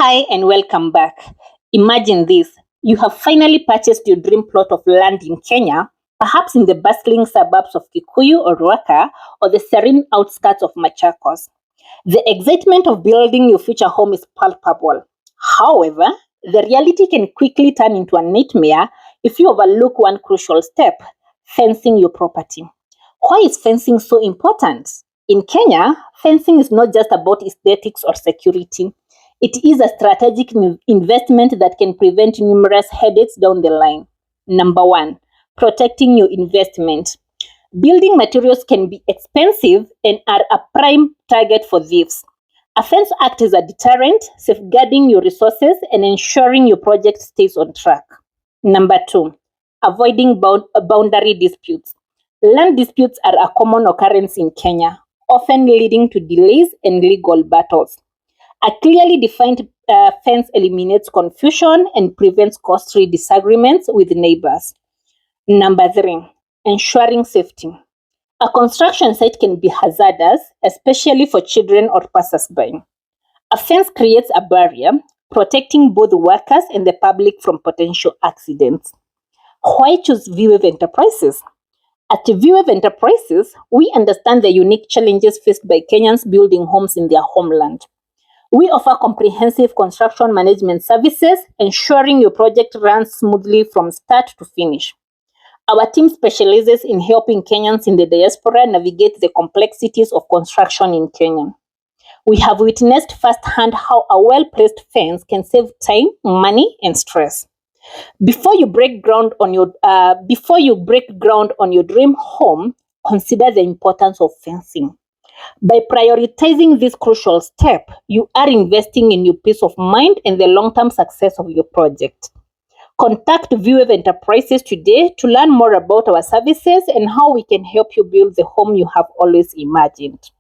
Hi and welcome back. Imagine this. You have finally purchased your dream plot of land in Kenya, perhaps in the bustling suburbs of Kikuyu or Ruaka, or the serene outskirts of Machakos. The excitement of building your future home is palpable. However, the reality can quickly turn into a nightmare if you overlook one crucial step: fencing your property. Why is fencing so important? In Kenya, fencing is not just about aesthetics or security. It is a strategic investment that can prevent numerous headaches down the line. Number one, protecting your investment. Building materials can be expensive and are a prime target for thieves. A fence acts as a deterrent, safeguarding your resources and ensuring your project stays on track. Number two, avoiding boundary disputes. Land disputes are a common occurrence in Kenya, often leading to delays and legal battles. A clearly defined fence eliminates confusion and prevents costly disagreements with neighbors. Number three, ensuring safety. A construction site can be hazardous, especially for children or passers-by. A fence creates a barrier, protecting both workers and the public from potential accidents. Why choose VWave Enterprises? At VWave Enterprises, we understand the unique challenges faced by Kenyans building homes in their homeland. We offer comprehensive construction management services, ensuring your project runs smoothly from start to finish. Our team specializes in helping Kenyans in the diaspora navigate the complexities of construction in Kenya. We have witnessed firsthand how a well-placed fence can save time, money, and stress. Before you break ground on your dream home, consider the importance of fencing. By prioritizing this crucial step, you are investing in your peace of mind and the long-term success of your project. Contact VWave Enterprises today to learn more about our services and how we can help you build the home you have always imagined.